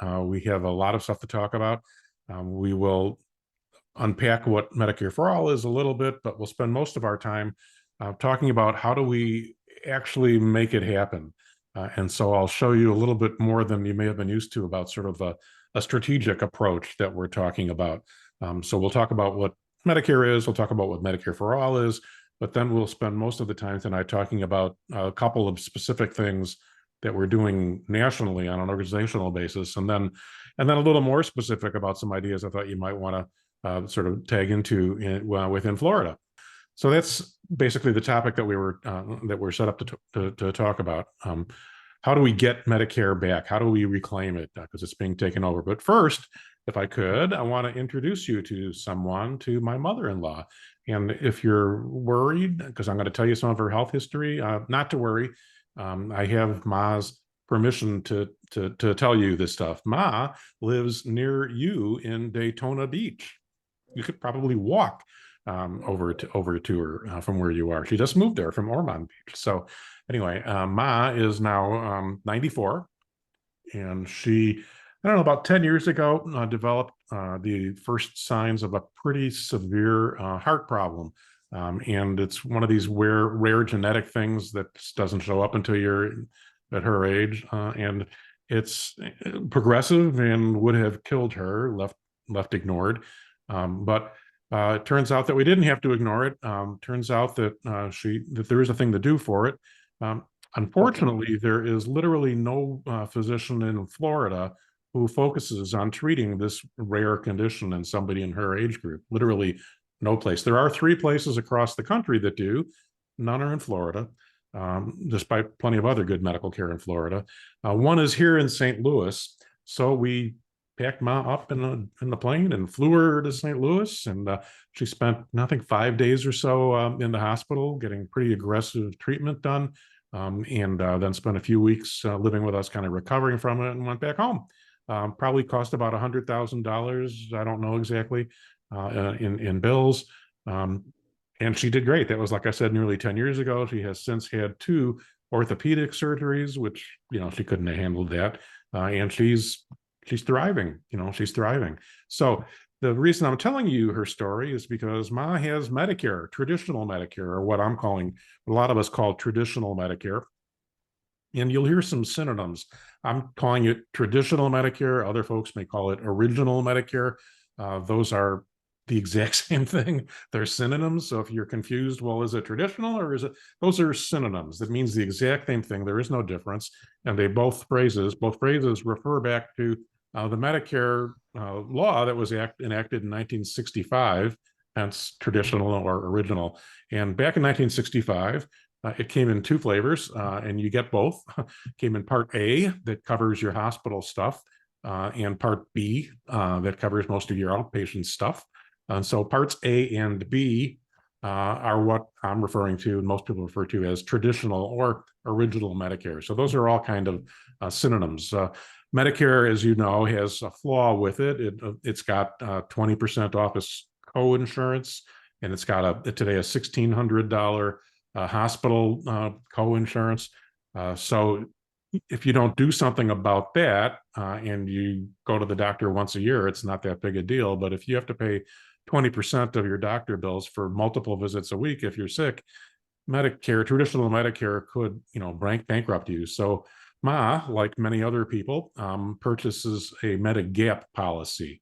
We have a lot of stuff to talk about. We will unpack what Medicare for All is a little bit, but we'll spend most of our time talking about how do we actually make it happen. And so I'll show you a little bit more than you may have been used to about sort of a strategic approach that we're talking about. So we'll talk about what Medicare is, we'll talk about what Medicare for All is, but then we'll spend most of the time tonight talking about a couple of specific things that we're doing nationally on an organizational basis, and then a little more specific about some ideas I thought you might want to sort of tag into within Florida. So that's basically the topic that we're set up to talk about. How do we get Medicare back? How do we reclaim it? Because it's being taken over. But first, if I could, I want to introduce you to my mother-in-law. And if you're worried, because I'm going to tell you some of her health history, not to worry. I have Ma's permission to tell you this stuff. Ma lives near you in Daytona Beach. You could probably walk over to her from where you are. She just moved there from Ormond Beach. So anyway, Ma is now 94, and she, I don't know, about 10 years ago, developed the first signs of a pretty severe heart problem. And it's one of these rare genetic things that doesn't show up until you're at her age. And it's progressive and would have killed her, left ignored. But it turns out that we didn't have to ignore it. Turns out that that there is a thing to do for it. Unfortunately, there is literally no physician in Florida who focuses on treating this rare condition in somebody in her age group. Literally no place. There are 3 places across the country that do. None are in Florida, despite plenty of other good medical care in Florida. One is here in St. Louis. So we packed Ma up in the plane and flew her to St. Louis. And she spent, I think, 5 days or so in the hospital getting pretty aggressive treatment done. And then spent a few weeks living with us, kind of recovering from it, and went back home. Probably cost about $100,000. I don't know exactly in bills. And she did great. That was, like I said, nearly 10 years ago. She has since had 2 orthopedic surgeries, which, she couldn't have handled that. And she's thriving. She's thriving. So the reason I'm telling you her story is because Ma has Medicare, traditional Medicare, or what I'm calling, a lot of us call traditional Medicare. And you'll hear some synonyms. I'm calling it traditional Medicare. Other folks may call it original Medicare. Those are the exact same thing. They're synonyms. So if you're confused, well, is it traditional or is it? Those are synonyms. That means the exact same thing. There is no difference. And both phrases refer back to the Medicare law that was enacted in 1965, hence traditional or original. And back in 1965, it came in 2 flavors, and you get both. Came in Part A, that covers your hospital stuff, and Part B, that covers most of your outpatient stuff. And so Parts A and B are what I'm referring to, and most people refer to as traditional or original Medicare. So those are all kind of synonyms. Medicare, as you know, has a flaw with it. It's got 20% off its co-insurance, and it's got today a $1,600 hospital co-insurance. So if you don't do something about that and you go to the doctor once a year, it's not that big a deal. But if you have to pay 20% of your doctor bills for multiple visits a week if you're sick, traditional Medicare could, bankrupt you. So Ma, like many other people, purchases a Medigap policy.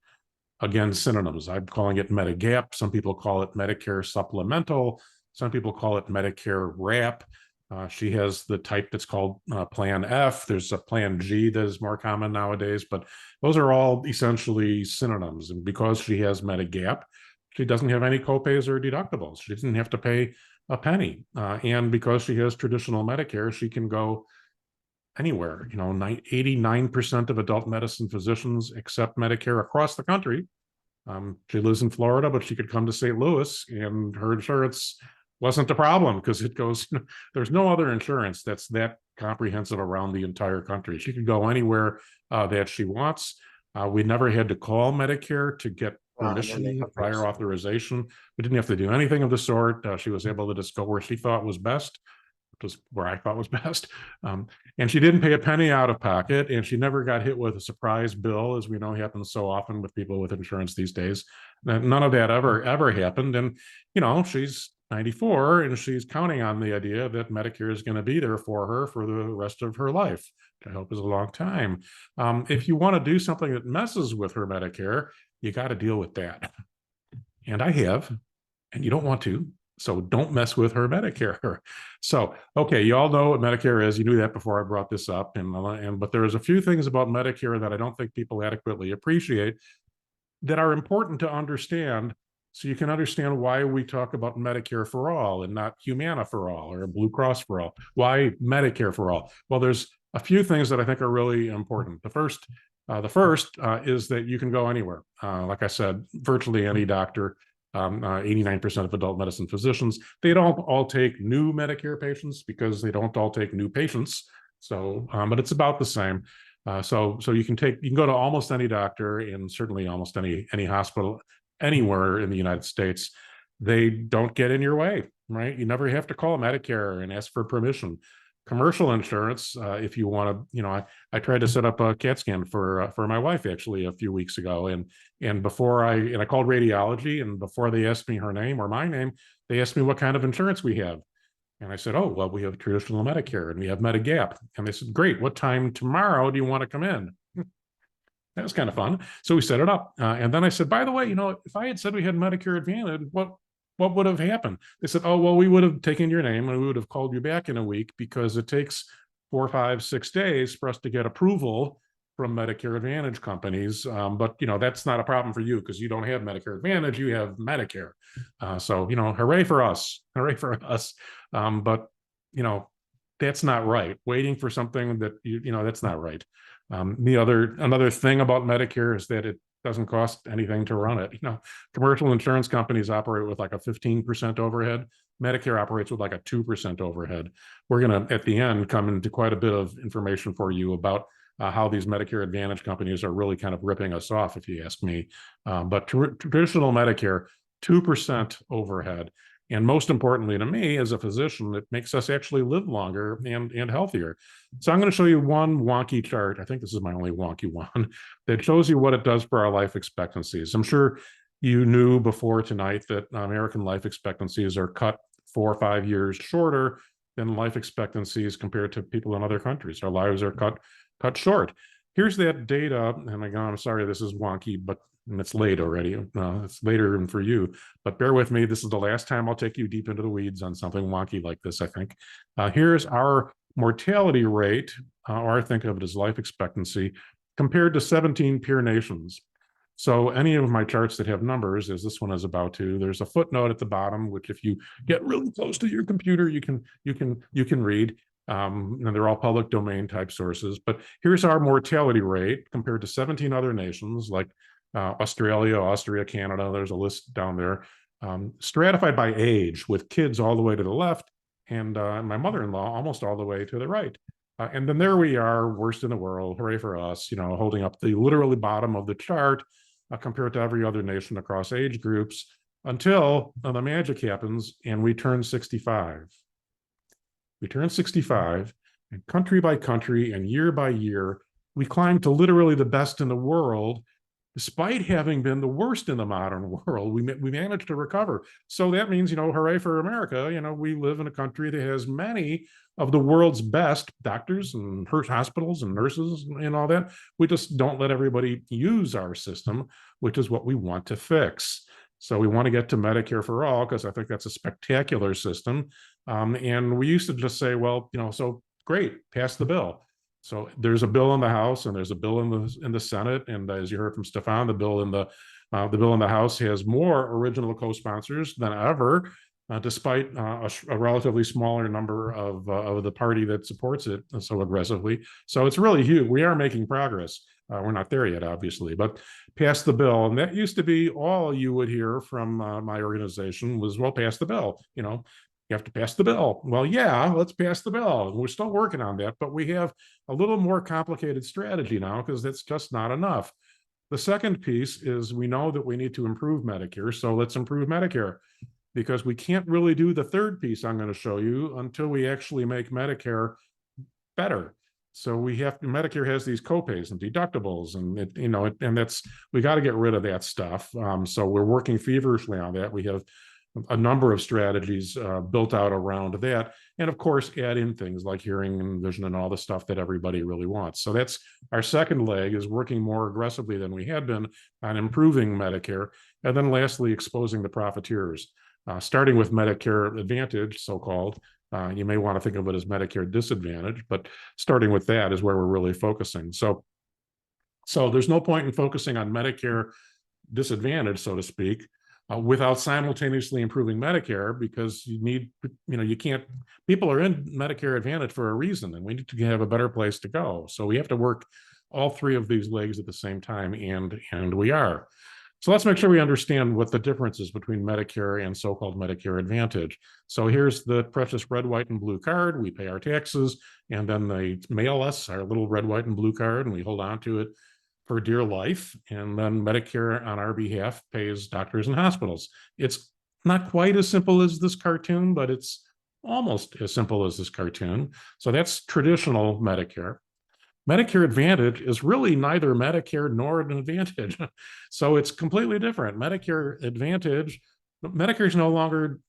Again, synonyms. I'm calling it Medigap. Some people call it Medicare supplemental. Some people call it Medicare wrap. She has the type that's called Plan F. There's a Plan G that is more common nowadays, but those are all essentially synonyms. And because she has Medigap, she doesn't have any copays or deductibles. She doesn't have to pay a penny. And because she has traditional Medicare, she can go anywhere. 89% of adult medicine physicians accept Medicare across the country. She lives in Florida, but she could come to St. Louis, and her insurance wasn't a problem because it goes, there's no other insurance that's that comprehensive around the entire country. She could go anywhere that she wants. We never had to call Medicare to get permission, prior authorization. We didn't have to do anything of the sort. She was able to just go where she thought was best. which was where I thought was best. And she didn't pay a penny out of pocket, and she never got hit with a surprise bill, as we know happens so often with people with insurance these days. None of that ever happened. And, she's 94 and she's counting on the idea that Medicare is going to be there for her for the rest of her life, which I hope is a long time. If you want to do something that messes with her Medicare, you got to deal with that. And I have, and you don't want to. So don't mess with her Medicare. So, okay, you all know what Medicare is. You knew that before I brought this up. But there's a few things about Medicare that I don't think people adequately appreciate that are important to understand, so you can understand why we talk about Medicare for all and not Humana for all or Blue Cross for all. Why Medicare for all? Well, there's a few things that I think are really important. The first is that you can go anywhere. Like I said, virtually any doctor, 89% of adult medicine physicians, they don't all take new Medicare patients because they don't all take new patients. So, but it's about the same. So you can go to almost any doctor and certainly almost any hospital anywhere in the United States. They don't get in your way, right? You never have to call Medicare and ask for permission. Commercial insurance, if you want to, I tried to set up a CAT scan for my wife actually a few weeks ago, and I called radiology, and before they asked me her name or my name, they asked me what kind of insurance we have. And I said, oh, well, we have traditional Medicare and we have Medigap. And they said, great, what time tomorrow do you want to come in? That was kind of fun. So we set it up. And then I said, by the way, if I had said we had Medicare Advantage, what would have happened? They said, oh, well, we would have taken your name and we would have called you back in a week because it takes 4, 5, 6 days for us to get approval from Medicare Advantage companies. But, that's not a problem for you because you don't have Medicare Advantage, you have Medicare. So, hooray for us, hooray for us. But, that's not right. Waiting for something that, that's not right. Another thing about Medicare is that it doesn't cost anything to run it. Commercial insurance companies operate with like a 15% overhead. Medicare operates with like a 2% overhead. We're going to, at the end, come into quite a bit of information for you about how these Medicare Advantage companies are really kind of ripping us off, if you ask me. But traditional Medicare, 2% overhead. And most importantly to me, as a physician, it makes us actually live longer and healthier. So I'm going to show you one wonky chart. I think this is my only wonky one that shows you what it does for our life expectancies. I'm sure you knew before tonight that American life expectancies are cut 4 or 5 years shorter than life expectancies compared to people in other countries. Our lives are cut short. Here's that data, and I'm sorry this is wonky, but it's late already. It's later than for you, but bear with me. This is the last time I'll take you deep into the weeds on something wonky like this, I think. Here's our mortality rate, or I think of it as life expectancy, compared to 17 peer nations. So any of my charts that have numbers, as this one is about to, there's a footnote at the bottom, which if you get really close to your computer, you can read. And they're all public domain type sources. But here's our mortality rate compared to 17 other nations like Australia, Austria, Canada. There's a list down there, stratified by age, with kids all the way to the left and my mother-in-law almost all the way to the right. And then there we are, worst in the world. Hooray for us, holding up the literally bottom of the chart compared to every other nation across age groups until the magic happens and we turn 65. We turn 65, and country by country and year by year, we climb to literally the best in the world. Despite having been the worst in the modern world, we managed to recover. So that means, hooray for America. We live in a country that has many of the world's best doctors and hospitals and nurses and all that. We just don't let everybody use our system, which is what we want to fix. So we want to get to Medicare for all because I think that's a spectacular system. And we used to just say, well, so great, pass the bill. So there's a bill in the House and there's a bill in the Senate, and as you heard from Stefan, the bill in the House has more original co-sponsors than ever, despite a relatively smaller number of the party that supports it so aggressively. So it's really huge. We are making progress. We're not there yet, obviously, but pass the bill. And that used to be all you would hear from my organization was, well, pass the bill. You have to pass the bill. Well, yeah, let's pass the bill. We're still working on that, but we have a little more complicated strategy now because that's just not enough. The second piece is we know that we need to improve Medicare, so let's improve Medicare. because we can't really do the third piece I'm going to show you until we actually make Medicare better. So Medicare has these copays and deductibles, and we got to get rid of that stuff. So we're working feverishly on that. We have a number of strategies built out around that. And of course, add in things like hearing and vision and all the stuff that everybody really wants. So that's our second leg, is working more aggressively than we had been on improving Medicare. And then lastly, exposing the profiteers, starting with Medicare Advantage, so-called. You may want to think of it as Medicare Disadvantage, but starting with that is where we're really focusing. So there's no point in focusing on Medicare Disadvantage, so to speak, without simultaneously improving Medicare, because you can't, people are in Medicare Advantage for a reason, and we need to have a better place to go. So we have to work all three of these legs at the same time, and we are. So let's make sure we understand what the difference is between Medicare and so-called Medicare Advantage. So here's the precious red, white, and blue card. We pay our taxes, and then they mail us our little red, white, and blue card, and we hold on to it for dear life. And then Medicare on our behalf pays doctors and hospitals. It's not quite as simple as this cartoon, but it's almost as simple as this cartoon. So that's traditional Medicare. Medicare Advantage is really neither Medicare nor an Advantage. So it's completely different. Medicare Advantage, Medicare is no longer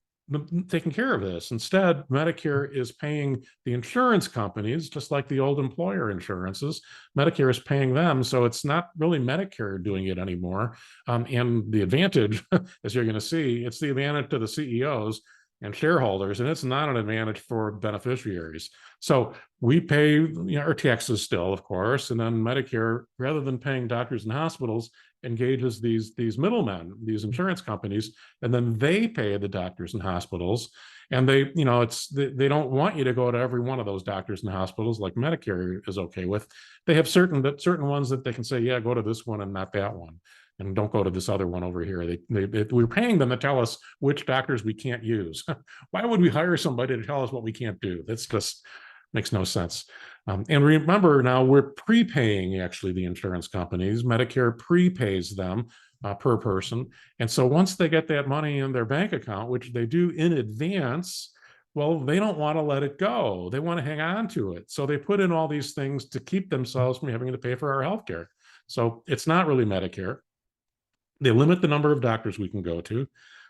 taking care of this. Instead, Medicare is paying the insurance companies, just like the old employer insurances. Medicare is paying them, so it's not really Medicare doing it anymore. And the advantage, as you're going to see, it's the advantage to the CEOs and shareholders, and it's not an advantage for beneficiaries. So we pay our taxes still, of course, and then Medicare, rather than paying doctors and hospitals, engages these middlemen, these insurance companies, and then they pay the doctors and hospitals. And they don't want you to go to every one of those doctors and hospitals like Medicare is okay with. They have certain ones that they can say, yeah, go to this one and not that one, and don't go to this other one over here. We're paying them to tell us which doctors we can't use. Why would we hire somebody to tell us what we can't do? That's just makes no sense. And remember, now we're prepaying actually the insurance companies. Medicare prepays them per person. And so once they get that money in their bank account, which they do in advance, well, they don't want to let it go. They want to hang on to it. So they put in all these things to keep themselves from having to pay for our health care. So it's not really Medicare. They limit the number of doctors we can go to.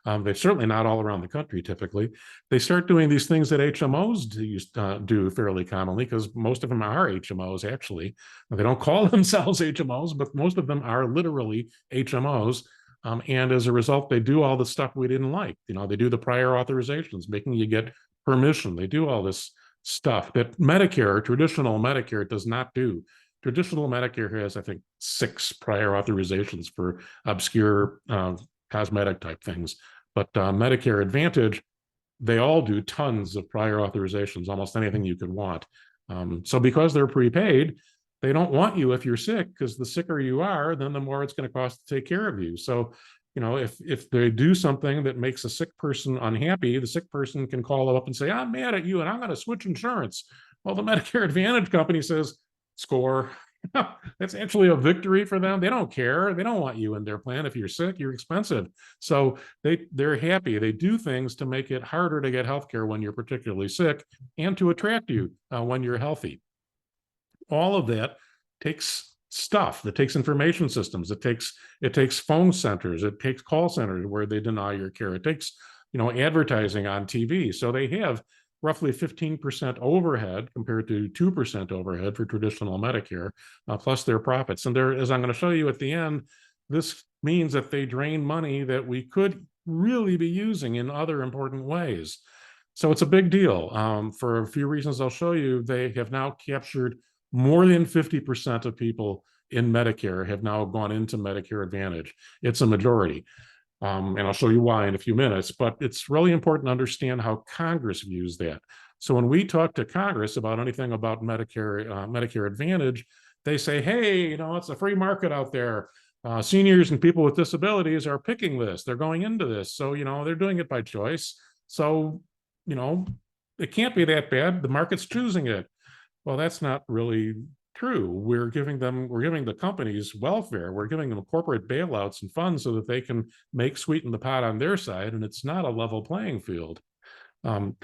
They're certainly not all around the country, typically. They start doing these things that HMOs do fairly commonly, because most of them are HMOs, actually. They don't call themselves HMOs, but most of them are literally HMOs. And as a result, they do all the stuff we didn't like. They do the prior authorizations, making you get permission. They do all this stuff that traditional Medicare does not do. Traditional Medicare has, I think, 6 prior authorizations for obscure cosmetic type things. But Medicare Advantage, they all do tons of prior authorizations, almost anything you could want. So because they're prepaid, they don't want you if you're sick, because the sicker you are, then the more it's going to cost to take care of you. So, if they do something that makes a sick person unhappy, the sick person can call up and say, I'm mad at you and I'm going to switch insurance. Well, the Medicare Advantage company says, score. That's actually a victory for them. They don't care. They don't want you in their plan. If you're sick, you're expensive. So they're happy. They do things to make it harder to get healthcare when you're particularly sick, and to attract you when you're healthy. All of that takes stuff. That takes information systems. It takes phone centers. It takes call centers where they deny your care. It takes advertising on TV. So they have roughly 15% overhead compared to 2% overhead for traditional Medicare, plus their profits. And as I'm going to show you at the end, this means that they drain money that we could really be using in other important ways. So it's a big deal. For a few reasons I'll show you, they have now captured more than 50% of people in Medicare have now gone into Medicare Advantage. It's a majority. And I'll show you why in a few minutes, but it's really important to understand how Congress views that. So when we talk to Congress about anything about Medicare Advantage, they say, hey, it's a free market out there. Seniors and people with disabilities are picking this. They're going into this. So, they're doing it by choice. So, it can't be that bad. The market's choosing it. Well, that's not really true. We're giving the companies welfare. We're giving them corporate bailouts and funds so that they can make sweeten the pot on their side, and it's not a level playing field. Um,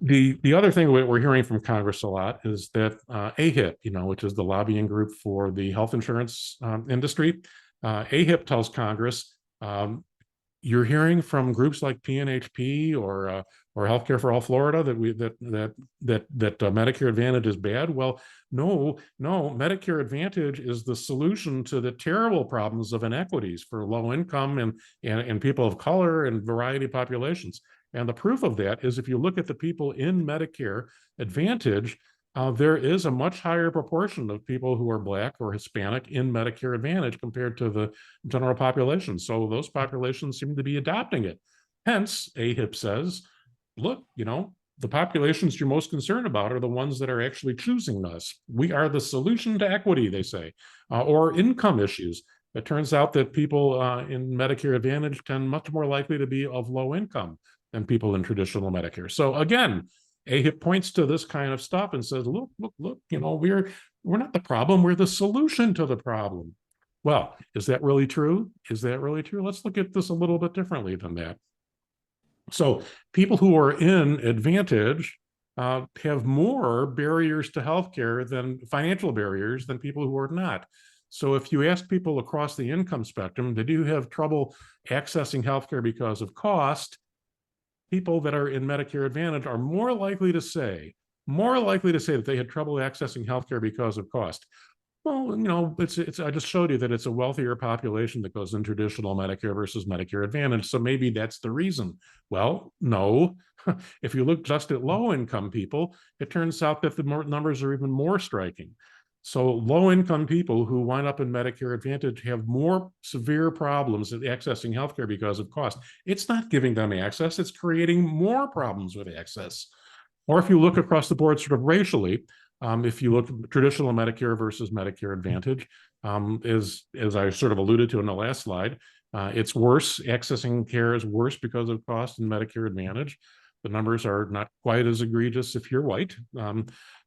the other thing we're hearing from Congress a lot is that AHIP, which is the lobbying group for the health insurance industry, AHIP tells Congress, you're hearing from groups like PNHP or Healthcare for All Florida that Medicare Advantage is bad. Well, no, Medicare Advantage is the solution to the terrible problems of inequities for low income and people of color and variety of populations. And the proof of that is if you look at the people in Medicare Advantage, there is a much higher proportion of people who are Black or Hispanic in Medicare Advantage compared to the general population. So those populations seem to be adopting it. Hence, AHIP says, look, the populations you're most concerned about are the ones that are actually choosing us. We are the solution to equity, they say, or income issues. It turns out that people in Medicare Advantage tend much more likely to be of low income than people in traditional Medicare. So again, AHIP points to this kind of stuff and says, look, we're not the problem, we're the solution to the problem. Well, is that really true? Is that really true? Let's look at this a little bit differently than that. So people who are in Advantage have more barriers to healthcare than financial barriers than people who are not. So if you ask people across the income spectrum, they do have trouble accessing healthcare because of cost, people that are in Medicare Advantage are more likely to say that they had trouble accessing healthcare because of cost. Well, it's. I just showed you that it's a wealthier population that goes in traditional Medicare versus Medicare Advantage. So maybe that's the reason. Well, no. If you look just at low income people, it turns out that the numbers are even more striking. So low income people who wind up in Medicare Advantage have more severe problems at accessing healthcare because of cost. It's not giving them access, it's creating more problems with access. Or if you look across the board sort of racially, if you look at traditional Medicare versus Medicare Advantage, as I sort of alluded to in the last slide, it's worse. Accessing care is worse because of cost in Medicare Advantage. The numbers are not quite as egregious if you're white.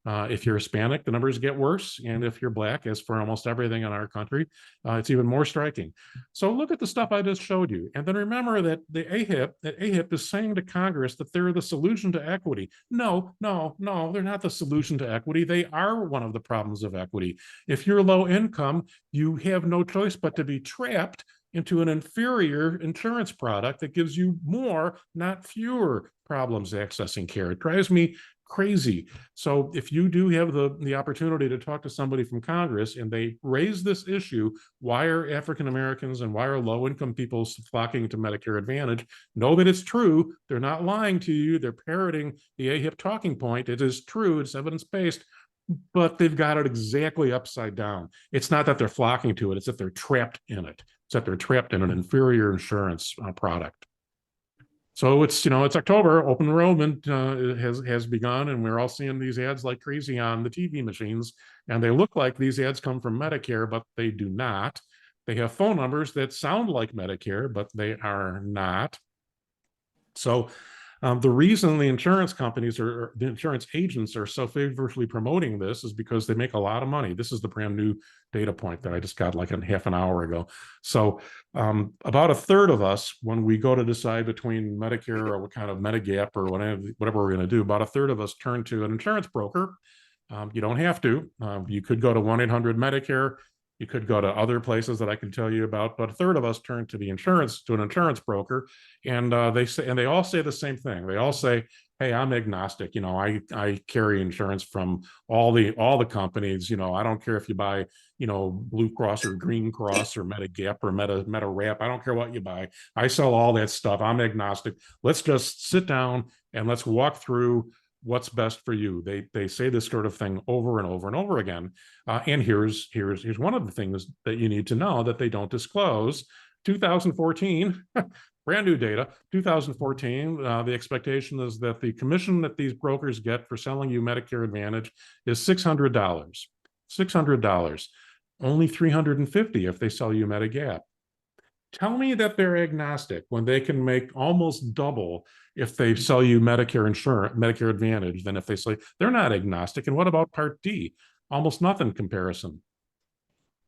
If you're Hispanic, the numbers get worse. And if you're Black, as for almost everything in our country, it's even more striking. So look at the stuff I just showed you. And then remember that AHIP is saying to Congress that they're the solution to equity. No, they're not the solution to equity. They are one of the problems of equity. If you're low income, you have no choice but to be trapped into an inferior insurance product that gives you more, not fewer problems accessing care. It drives me crazy. So if you do have the opportunity to talk to somebody from Congress and they raise this issue, why are African Americans and why are low income people flocking to Medicare Advantage? Know that it's true. They're not lying to you. They're parroting the AHIP talking point. It is true. It's evidence-based, but they've got it exactly upside down. It's not that they're flocking to it. It's that they're trapped in it. It's that they're trapped in an inferior insurance product. So it's October, open enrollment has begun, and we're all seeing these ads like crazy on the TV machines, and they look like these ads come from Medicare, but they do not. They have phone numbers that sound like Medicare, but they are not. So the reason the insurance companies or the insurance agents are so favorably promoting this is because they make a lot of money. This is the brand new data point that I just got like a half an hour ago. So about a third of us, when we go to decide between Medicare or what kind of Medigap or whatever we're going to do, about a third of us turn to an insurance broker. You don't have to. You could go to 1-800-Medicare. You could go to other places that I can tell you about, but a third of us turn to an insurance broker, and they all say the same thing. They all say, "Hey, I'm agnostic. I carry insurance from all the companies. I don't care if you buy, Blue Cross or Green Cross or Medigap or Meta Wrap. I don't care what you buy. I sell all that stuff. I'm agnostic. Let's just sit down and let's walk through what's best for you." They say this sort of thing over and over and over again. And here's one of the things that you need to know that they don't disclose. 2014, brand new data, 2014, the expectation is that the commission that these brokers get for selling you Medicare Advantage is $600. $600. Only $350 if they sell you Medigap. Tell me that they're agnostic when they can make almost double if they sell you Medicare Advantage than if they say they're not agnostic. And what about Part D? almost nothing comparison.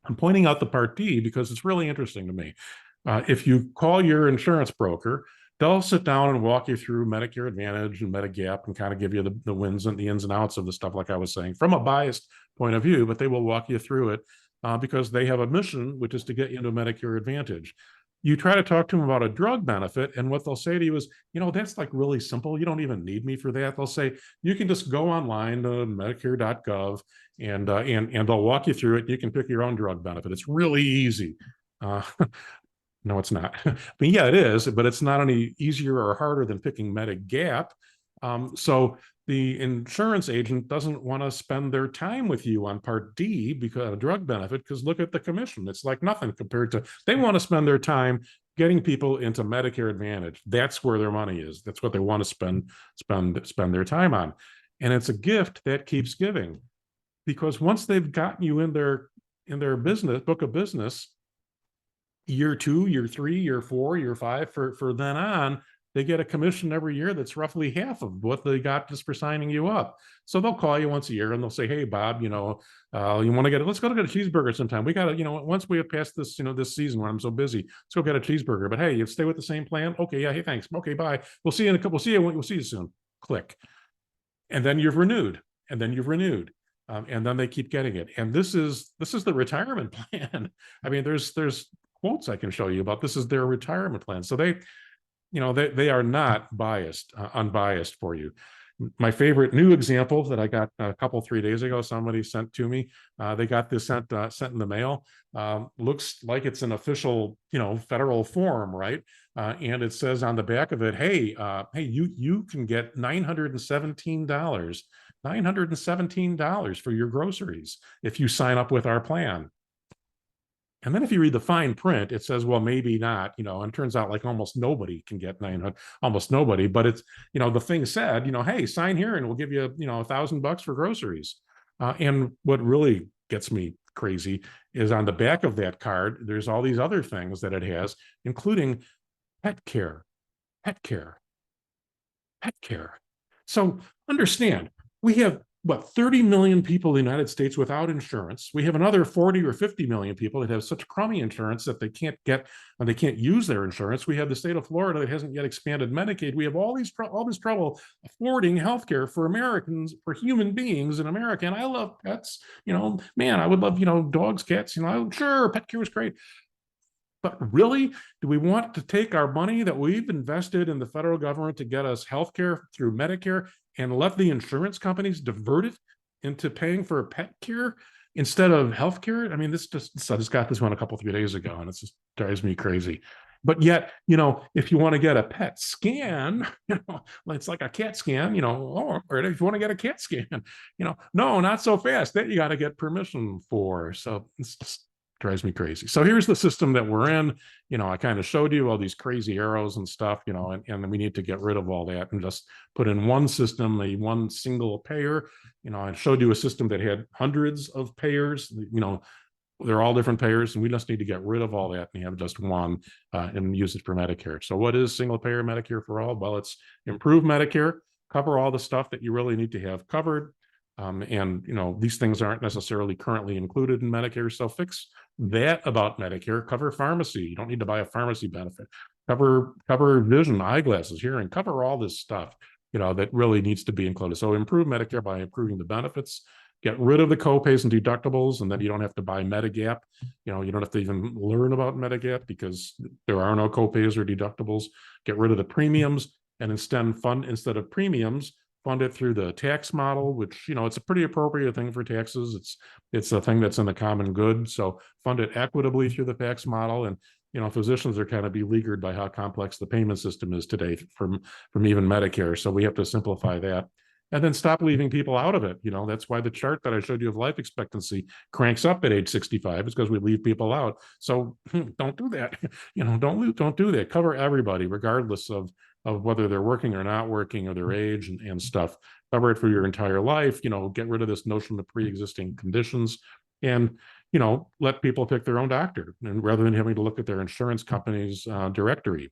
I'm pointing out the Part D because it's really interesting to me. If you call your insurance broker, they'll sit down and walk you through Medicare Advantage and Medigap and kind of give you the wins and the ins and outs of the stuff, like I was saying, from a biased point of view, but they will walk you through it because they have a mission, which is to get you into Medicare Advantage. You try to talk to them about a drug benefit, and what they'll say to you is, that's like really simple. You don't even need me for that. They'll say, you can just go online to Medicare.gov and they'll walk you through it. You can pick your own drug benefit. It's really easy. Uh, no, it's not. I mean, yeah, it is, but it's not any easier or harder than picking Medigap. So the insurance agent doesn't want to spend their time with you on Part D because a drug benefit, because look at the commission. It's like nothing compared to, they want to spend their time getting people into Medicare Advantage. That's where their money is. That's what they want to spend their time on. And it's a gift that keeps giving, because once they've gotten you in their business book of business, year 2, year 3, year 4, year 5, for then on, they get a commission every year that's roughly half of what they got just for signing you up. So they'll call you once a year and they'll say, hey, Bob, you want to let's go to get a cheeseburger sometime. We got to, once we have passed this, this season when I'm so busy, let's go get a cheeseburger. But hey, you stay with the same plan. Okay. Yeah. Hey, thanks. Okay. Bye. We'll see you in a couple. We'll see you soon. Click. And then you've renewed, and then you've renewed. And then they keep getting it. And this is the retirement plan. I mean, there's quotes I can show you about this is their retirement plan. So they are not unbiased for you. My favorite new example that I got a couple 3 days ago, somebody sent to me. They got this sent in the mail. Looks like it's an official, federal form, right? And it says on the back of it, hey, you can get $917 for your groceries if you sign up with our plan. And then if you read the fine print, it says, well, maybe not, and it turns out like almost nobody can get 900, almost nobody, but it's, the thing said, hey, sign here and we'll give you, $1,000 for groceries. And what really gets me crazy is on the back of that card, there's all these other things that it has, including pet care, pet care, pet care. So understand, we have 30 million people in the United States without insurance. We have another 40 or 50 million people that have such crummy insurance that they can't use their insurance. We have the state of Florida that hasn't yet expanded Medicaid. We have all this trouble affording healthcare for Americans, for human beings in America. And I love pets, man, I would love, dogs, cats, sure, pet care is great. But really, do we want to take our money that we've invested in the federal government to get us healthcare through Medicare and let the insurance companies divert it into paying for pet care instead of healthcare? I mean, I just got this one a couple 3 days ago, and it just drives me crazy. But yet, if you want to get a pet scan, it's like a cat scan, or if you want to get a cat scan, no, not so fast. That you got to get permission for. So it's just drives me crazy. So here's the system that we're in. I kind of showed you all these crazy arrows and stuff, and we need to get rid of all that and just put in one system, one single payer. I showed you a system that had hundreds of payers, they're all different payers, and we just need to get rid of all that and have just one and use it for Medicare. So what is single payer Medicare for all? Well, it's improve Medicare, cover all the stuff that you really need to have covered. And these things aren't necessarily currently included in Medicare. So fix that about Medicare. Cover pharmacy. You don't need to buy a pharmacy benefit. Cover vision, eyeglasses, hearing. Cover all this stuff, that really needs to be included. So improve Medicare by improving the benefits. Get rid of the copays and deductibles, and then you don't have to buy Medigap. You don't have to even learn about Medigap because there are no copays or deductibles. Get rid of the premiums and instead of premiums, fund it through the tax model, which, it's a pretty appropriate thing for taxes. It's a thing that's in the common good. So fund it equitably through the tax model. And, physicians are kind of beleaguered by how complex the payment system is today from even Medicare. So we have to simplify that. And then stop leaving people out of it. That's why the chart that I showed you of life expectancy cranks up at age 65. It's because we leave people out. So don't do that. Don't do that. Cover everybody, regardless of whether they're working or not working or their age and stuff. Cover it for your entire life. Get rid of this notion of pre-existing conditions and, let people pick their own doctor, and rather than having to look at their insurance company's directory.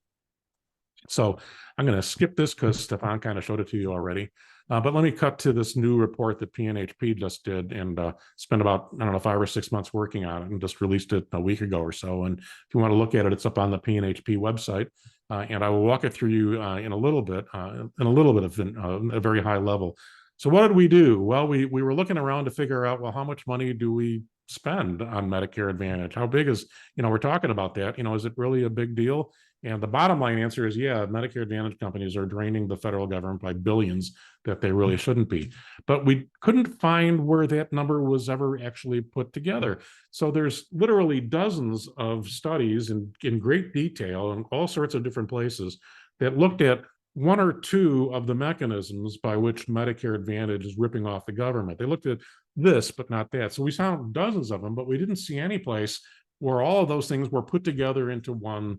So I'm going to skip this because Stefan kind of showed it to you already. But let me cut to this new report that PNHP just did and spent about, I don't know, 5 or 6 months working on it and just released it a week ago or so. And if you want to look at it, it's up on the PNHP website. And I will walk it through you in a little bit of a very high level. So what did we do? Well, we were looking around to figure out, well, how much money do we spend on Medicare Advantage? How big is, we're talking about that, is it really a big deal? And the bottom line answer is, yeah, Medicare Advantage companies are draining the federal government by billions that they really shouldn't be. But we couldn't find where that number was ever actually put together. So there's literally dozens of studies in great detail in all sorts of different places that looked at one or two of the mechanisms by which Medicare Advantage is ripping off the government. They looked at this, but not that. So we found dozens of them, but we didn't see any place where all of those things were put together into one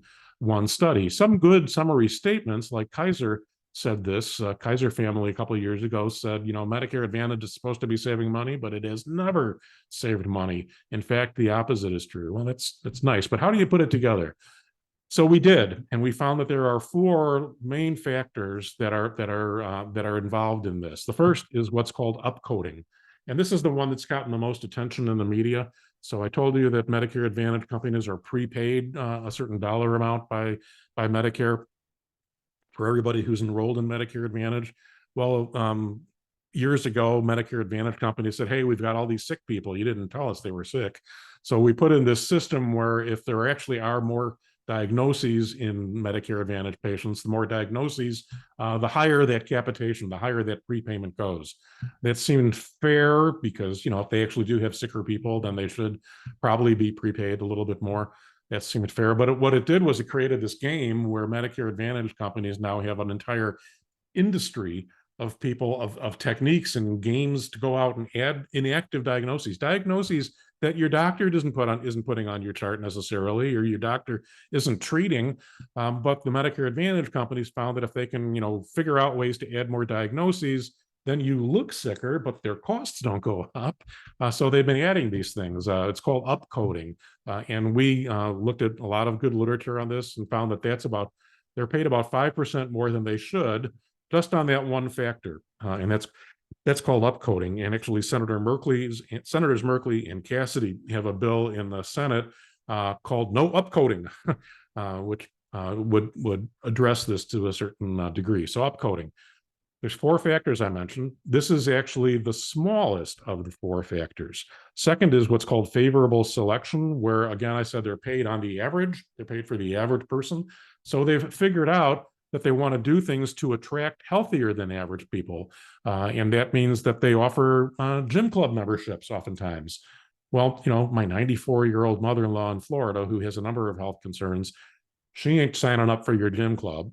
study. Some good summary statements, like Kaiser said this. Kaiser family a couple of years ago said, Medicare Advantage is supposed to be saving money, but it has never saved money. In fact, the opposite is true. Well, that's nice, but how do you put it together? So we did, and we found that there are four main factors that are involved in this. The first is what's called upcoding, and this is the one that's gotten the most attention in the media. So I told you that Medicare Advantage companies are prepaid a certain dollar amount by Medicare for everybody who's enrolled in Medicare Advantage. Well, years ago, Medicare Advantage companies said, hey, we've got all these sick people. You didn't tell us they were sick. So we put in this system where if there actually are more diagnoses in Medicare Advantage patients, the more diagnoses, the higher that capitation, the higher that prepayment goes. That seemed fair because, if they actually do have sicker people, then they should probably be prepaid a little bit more. That seemed fair. But what it did was it created this game where Medicare Advantage companies now have an entire industry of people, of techniques and games to go out and add inactive diagnoses that your doctor isn't putting on your chart necessarily, or your doctor isn't treating. But the Medicare Advantage companies found that if they can, figure out ways to add more diagnoses, then you look sicker, but their costs don't go up. So they've been adding these things. It's called upcoding. And we looked at a lot of good literature on this and found that they're paid about 5% more than they should, just on that one factor. And that's called upcoding. And actually, Senators Merkley and Cassidy have a bill in the Senate called No Upcoding, which would address this to a certain degree. So upcoding. There's four factors I mentioned. This is actually the smallest of the four factors. Second is what's called favorable selection, where, again, I said they're paid on the average. They're paid for the average person. So they've figured out that they want to do things to attract healthier than average people. And that means that they offer gym club memberships oftentimes. Well, my 94-year-old mother-in-law in Florida, who has a number of health concerns, she ain't signing up for your gym club.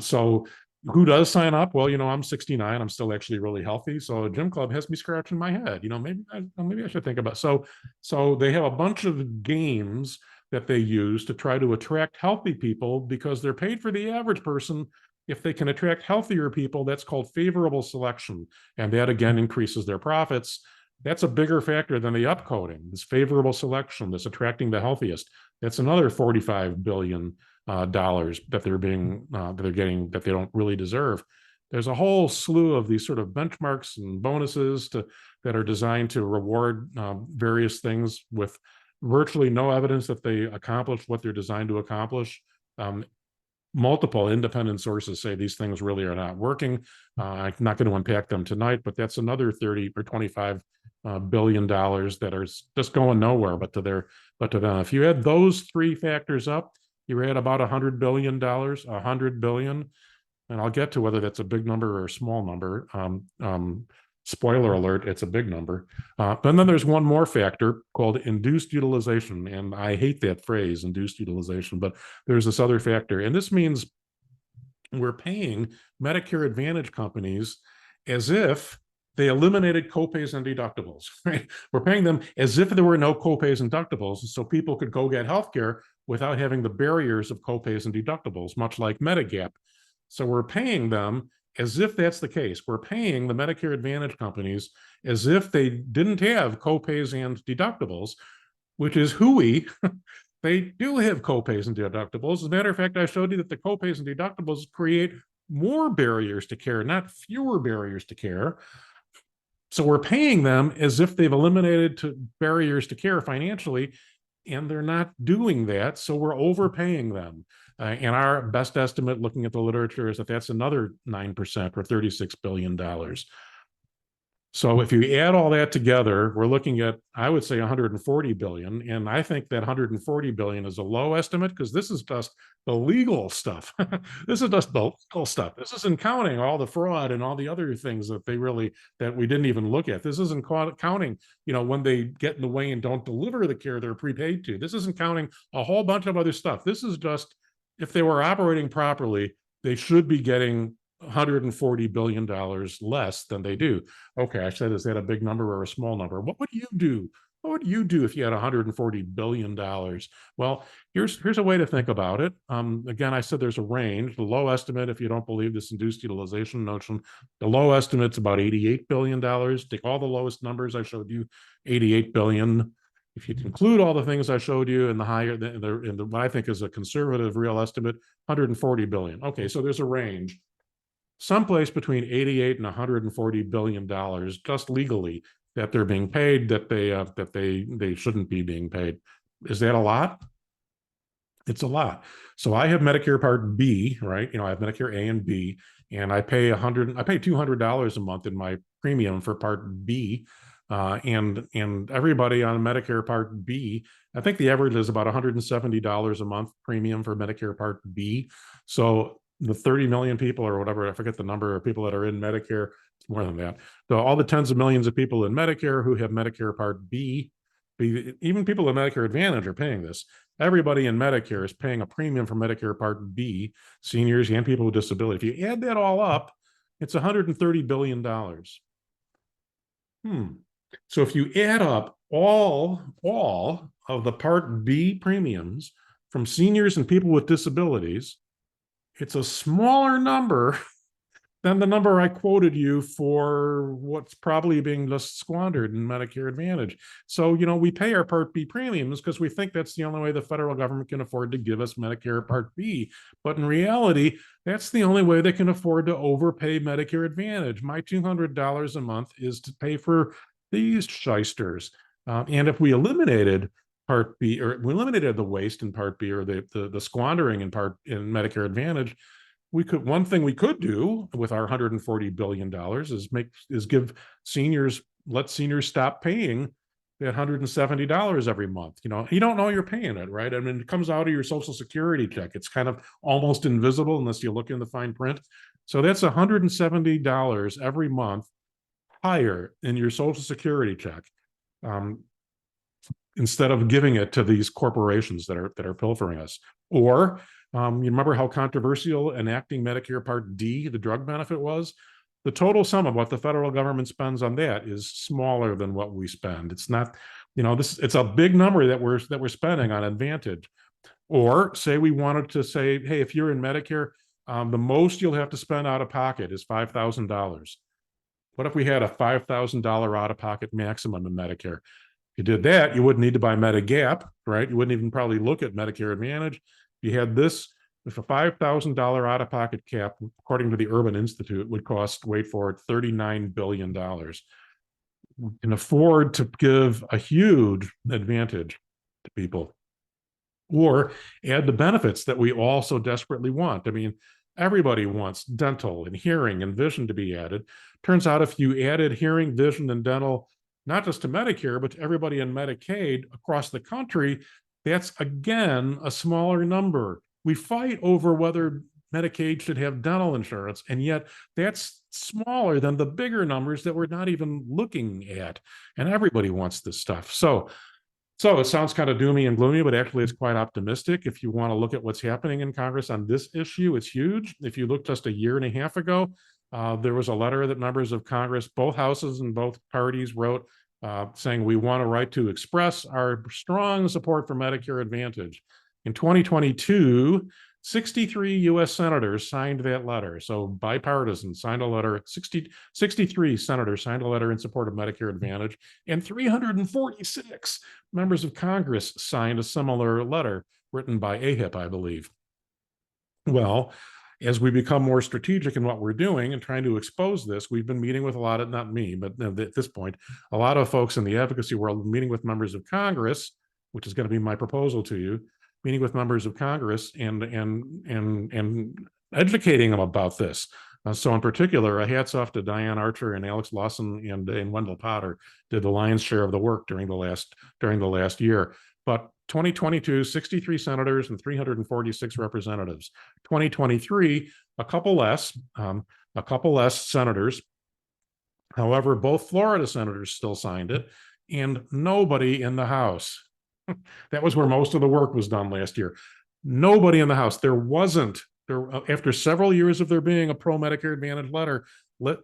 So who does sign up? Well, I'm 69. I'm still actually really healthy. So a gym club has me scratching my head. Maybe I should think about it. So they have a bunch of games that they use to try to attract healthy people because they're paid for the average person. If they can attract healthier people, that's called favorable selection. And that, again, increases their profits. That's a bigger factor than the upcoding, this favorable selection, this attracting the healthiest. That's another $45 billion that they're getting that they don't really deserve. There's a whole slew of these sort of benchmarks and bonuses that are designed to reward various things with virtually no evidence that they accomplish what they're designed to accomplish. Multiple independent sources say these things really are not working. I'm not going to unpack them tonight, but that's another 30 or 25 billion dollars that are just going nowhere. But to them, if you add those three factors up, you're at about $100 billion, $100 billion. And I'll get to whether that's a big number or a small number. Spoiler alert, it's a big number. And then there's one more factor called induced utilization. And I hate that phrase, induced utilization, but there's this other factor. And this means we're paying Medicare Advantage companies as if they eliminated copays and deductibles, right? We're paying them as if there were no copays and deductibles, so people could go get healthcare without having the barriers of copays and deductibles, much like Medigap. So we're paying them as if that's the case. We're paying the Medicare Advantage companies as if they didn't have copays and deductibles, which is hooey They do have copays and deductibles. As a matter of fact, I showed you that the copays and deductibles create more barriers to care, not fewer barriers to care. So we're paying them as if they've eliminated barriers to care financially, and they're not doing that. So we're overpaying them. And our best estimate, looking at the literature, is that that's another 9% or $36 billion. So if you add all that together, we're looking at, I would say, 140 billion. And I think that 140 billion is a low estimate, because this is just the legal stuff. This is just the legal stuff. This isn't counting all the fraud and all the other things that that we didn't even look at. This isn't counting, when they get in the way and don't deliver the care they're prepaid to. This isn't counting a whole bunch of other stuff. This is just, if they were operating properly, they should be getting $140 billion less than they do. Okay, I said, is that a big number or a small number? What would you do? What would you do if you had $140 billion? Well, here's a way to think about it. Again, I said there's a range. The low estimate, if you don't believe this induced utilization notion, the low estimate's about $88 billion. Take all the lowest numbers I showed you, $88 billion. If you include all the things I showed you in the higher, in the what I think is a conservative real estimate, 140 billion. Okay, so there's a range. Someplace between 88 and 140 billion dollars, just legally, that they're being paid that they shouldn't be being paid. Is that a lot? It's a lot. So I have Medicare Part B, right? I have Medicare A and B, and I pay $200 a month in my premium for Part B. And everybody on Medicare Part B, I think the average is about $170 a month premium for Medicare Part B. So the 30 million people or whatever, I forget the number of people that are in Medicare, it's more than that. So all the tens of millions of people in Medicare who have Medicare Part B, even people in Medicare Advantage are paying this. Everybody in Medicare is paying a premium for Medicare Part B, seniors and people with disability. If you add that all up, it's $130 billion. So if you add up all of the Part B premiums from seniors and people with disabilities, it's a smaller number than the number I quoted you for what's probably being just squandered in Medicare Advantage. So, we pay our Part B premiums because we think that's the only way the federal government can afford to give us Medicare Part B. But in reality, that's the only way they can afford to overpay Medicare Advantage. My $200 a month is to pay for these shysters. And if we eliminated Part B, or we eliminated the waste in Part B, or the squandering in Medicare Advantage, one thing we could do with our $140 billion is give seniors, let seniors stop paying that $170 every month. You don't know you're paying it, right? I mean, it comes out of your Social Security check. It's kind of almost invisible unless you look in the fine print. So that's $170 every month higher in your Social Security check, instead of giving it to these corporations that are pilfering us. Or you remember how controversial enacting Medicare Part D, the drug benefit, was? The total sum of what the federal government spends on that is smaller than what we spend. It's not, it's a big number that we're spending on Advantage. Or say we wanted to say, hey, if you're in Medicare, the most you'll have to spend out of pocket is $5,000. What if we had a $5,000 out of pocket maximum in Medicare? If you did that, you wouldn't need to buy Medigap, right? You wouldn't even probably look at Medicare Advantage. If you had this, if a $5,000 out of pocket cap, according to the Urban Institute, would cost, wait for it, $39 billion. We can afford to give a huge advantage to people, or add the benefits that we all so desperately want. I mean, everybody wants dental and hearing and vision to be added. Turns out if you added hearing, vision, and dental, not just to Medicare, but to everybody in Medicaid across the country, that's, again, a smaller number. We fight over whether Medicaid should have dental insurance, and yet that's smaller than the bigger numbers that we're not even looking at. And everybody wants this stuff. So it sounds kind of doomy and gloomy, but actually it's quite optimistic. If you want to look at what's happening in Congress on this issue, it's huge. If you look just a year and a half ago, there was a letter that members of Congress, both houses and both parties, wrote saying we want a right to express our strong support for Medicare Advantage. In 2022, 63 U.S. senators signed that letter. So bipartisan signed a letter. 63 senators signed a letter in support of Medicare Advantage, and 346 members of Congress signed a similar letter written by AHIP, I believe. Well, as we become more strategic in what we're doing and trying to expose this, we've been meeting with a lot of, not me, but at this point, a lot of folks in the advocacy world, meeting with members of Congress, which is going to be my proposal to you, meeting with members of Congress and educating them about this. So in particular, hats off to Diane Archer and Alex Lawson and Wendell Potter did the lion's share of the work during the last year. But 2022, 63 senators and 346 representatives. 2023, a couple less senators. However, both Florida senators still signed it, and nobody in the House. That was where most of the work was done last year. Nobody in the House. There wasn't, after several years of there being a pro-Medicare Advantage letter,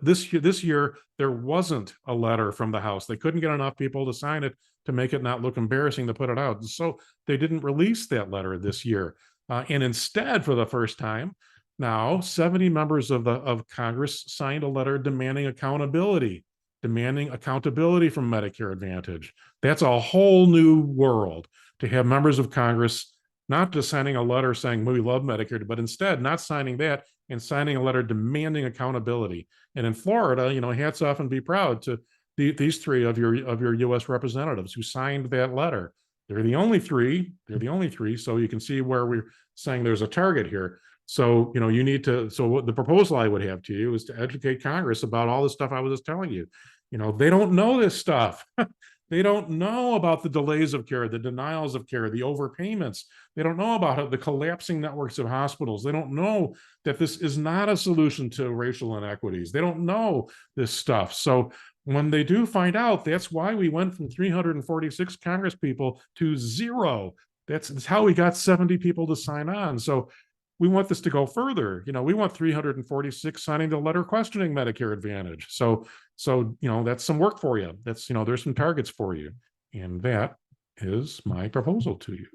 this year, there wasn't a letter from the House. They couldn't get enough people to sign it to make it not look embarrassing to put it out. So they didn't release that letter this year. And instead, for the first time, now 70 members of Congress signed a letter demanding accountability from Medicare Advantage. That's a whole new world to have members of Congress not just signing a letter saying we love Medicare, but instead not signing that and signing a letter demanding accountability. And in Florida, hats off and be proud to these three of your U.S. representatives who signed that letter. They're the only three. So you can see where we're saying there's a target here. So, you need to, so what the proposal I would have to you is to educate Congress about all the stuff I was just telling you. They don't know this stuff. They don't know about the delays of care, the denials of care, the overpayments. They don't know about the collapsing networks of hospitals. They don't know that this is not a solution to racial inequities. They don't know this stuff. So when they do find out, that's why we went from 346 Congress people to 0. That's how we got 70 people to sign on. So we want this to go further. We want 346 signing the letter questioning Medicare Advantage. So that's some work for you. That's, there's some targets for you. And that is my proposal to you.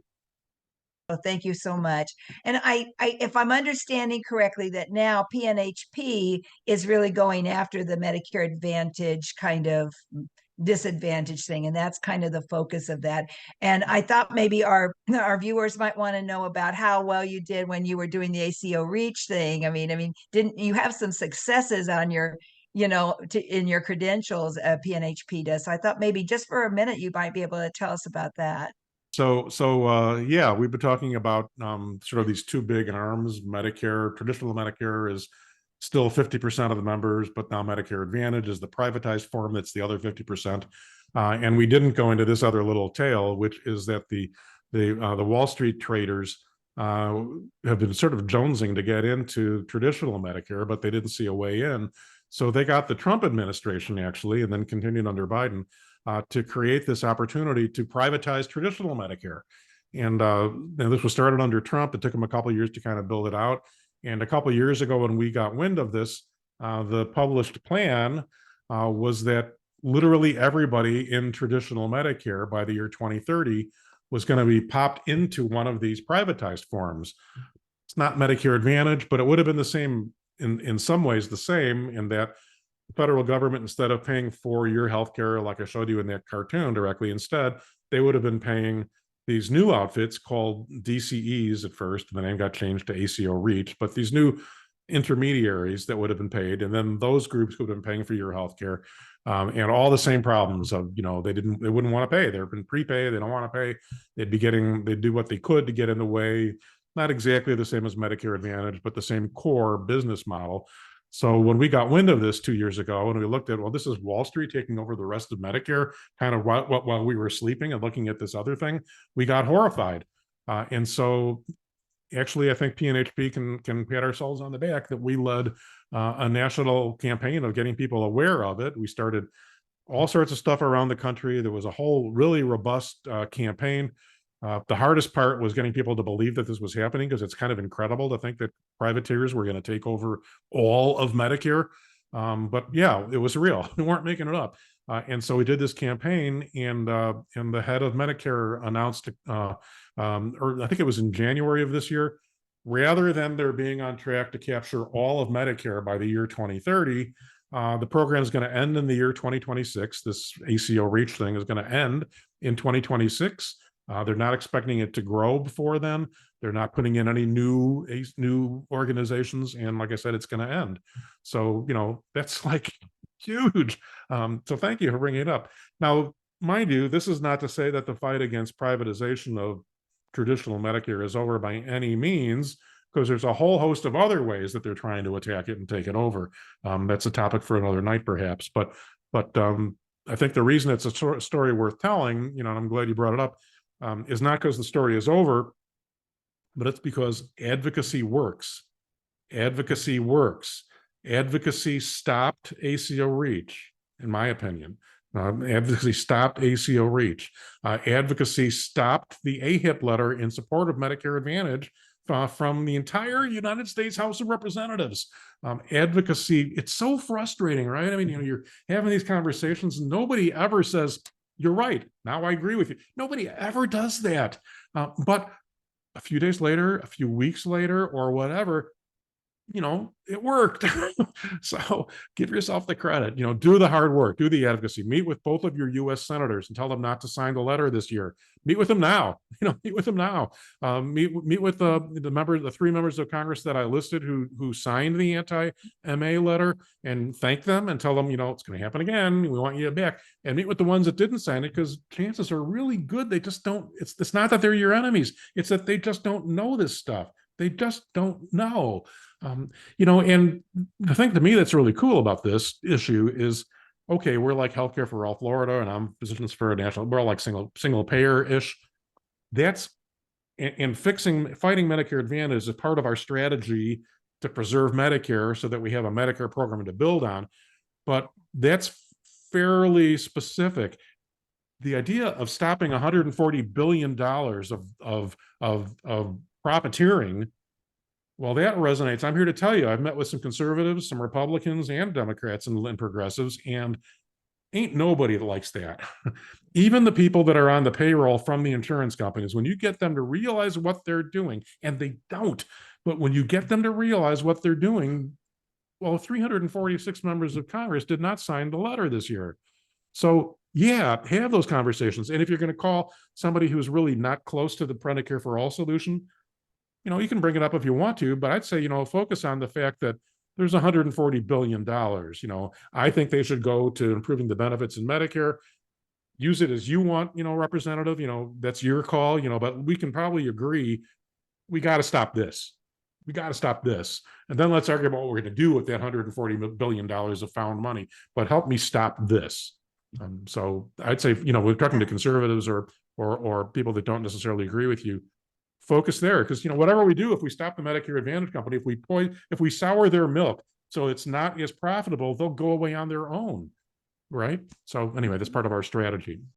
Well, thank you so much. And if I'm understanding correctly, that now PNHP is really going after the Medicare Advantage kind of disadvantage thing, and that's kind of the focus of that. And I thought maybe our viewers might want to know about how well you did when you were doing the ACO REACH thing. I mean, didn't you have some successes on your in your credentials? PNHP does. So I thought maybe just for a minute you might be able to tell us about that. Yeah, we've been talking about sort of these two big arms. Medicare, traditional Medicare is still 50% of the members, but now Medicare Advantage is the privatized form that's the other 50%. And we didn't go into this other little tale, which is that the Wall Street traders have been sort of jonesing to get into traditional Medicare, but they didn't see a way in. So they got the Trump administration actually, and then continued under Biden, to create this opportunity to privatize traditional Medicare. And this was started under Trump. It took him a couple of years to kind of build it out. And a couple of years ago, when we got wind of this, the published plan was that literally everybody in traditional Medicare by the year 2030 was going to be popped into one of these privatized forms. It's not Medicare Advantage, but it would have been the same, in some ways the same, in that the federal government, instead of paying for your health care, like I showed you in that cartoon directly, instead, they would have been paying these new outfits called DCEs at first. The name got changed to ACO REACH, but these new intermediaries that would have been paid, and then those groups would have been paying for your health care, and all the same problems of, they wouldn't want to pay. They've been prepaid. They don't want to pay. They'd do what they could to get in the way. Not exactly the same as Medicare Advantage, but the same core business model. So when we got wind of this 2 years ago, and we looked at, well, this is Wall Street taking over the rest of Medicare, kind of while we were sleeping and looking at this other thing, we got horrified. And so actually, I think PNHP can pat ourselves on the back that we led a national campaign of getting people aware of it. We started all sorts of stuff around the country. There was a whole really robust campaign. The hardest part was getting people to believe that this was happening, because it's kind of incredible to think that privateers were going to take over all of Medicare. But yeah, it was real. We weren't making it up. And so we did this campaign, and the head of Medicare announced, or I think it was in January of this year, rather than there being on track to capture all of Medicare by the year 2030, the program is going to end in the year 2026. This ACO REACH thing is going to end in 2026. They're not expecting it to grow before then. They're not putting in any new organizations, and like I said, it's going to end. So that's like huge. So thank you for bringing it up. Now, mind you, this is not to say that the fight against privatization of traditional Medicare is over by any means, because there's a whole host of other ways that they're trying to attack it and take it over. That's a topic for another night, perhaps. But I think the reason it's a story worth telling, and I'm glad you brought it up, is not because the story is over, but it's because advocacy works. Advocacy works. Advocacy stopped ACO REACH, in my opinion. Advocacy stopped ACO REACH. Advocacy stopped the AHIP letter in support of Medicare Advantage from the entire United States House of Representatives. Advocacy, it's so frustrating, right? I mean, you're having these conversations and nobody ever says, you're right, now I agree with you. Nobody ever does that. But a few days later, a few weeks later, or whatever, it worked. So give yourself the credit, do the hard work, do the advocacy, meet with both of your US senators and tell them not to sign the letter this year. Meet with them now, meet with them now. Meet with the 3 members of Congress that I listed who signed the anti-MA letter, and thank them and tell them, it's going to happen again. We want you back. And meet with the ones that didn't sign it, because chances are really good they just don't, it's not that they're your enemies, it's that they just don't know this stuff. They just don't know. And the thing to me that's really cool about this issue is, okay, we're like Healthcare for All Florida, and I'm Physicians for a National, we're all like single payer-ish. That's, and fighting Medicare Advantage is part of our strategy to preserve Medicare so that we have a Medicare program to build on. But that's fairly specific. The idea of stopping $140 billion of profiteering, well, that resonates. I'm here to tell you, I've met with some conservatives, some Republicans and Democrats and progressives, and ain't nobody that likes that. Even the people that are on the payroll from the insurance companies, when you get them to realize what they're doing, and they don't, but when you get them to realize what they're doing, well, 346 members of Congress did not sign the letter this year. So yeah, have those conversations. And if you're going to call somebody who's really not close to the Medicare for All solution, you can bring it up if you want to, but I'd say, focus on the fact that there's $140 billion. I think they should go to improving the benefits in Medicare. Use it as you want, Representative, that's your call, but we can probably agree, we got to stop this. We got to stop this. And then let's argue about what we're going to do with that $140 billion of found money, but help me stop this. So I'd say, we're talking to conservatives or people that don't necessarily agree with you, focus there, because whatever we do, if we stop the Medicare Advantage company, if we sour their milk so it's not as profitable, they'll go away on their own, right? So anyway, that's part of our strategy.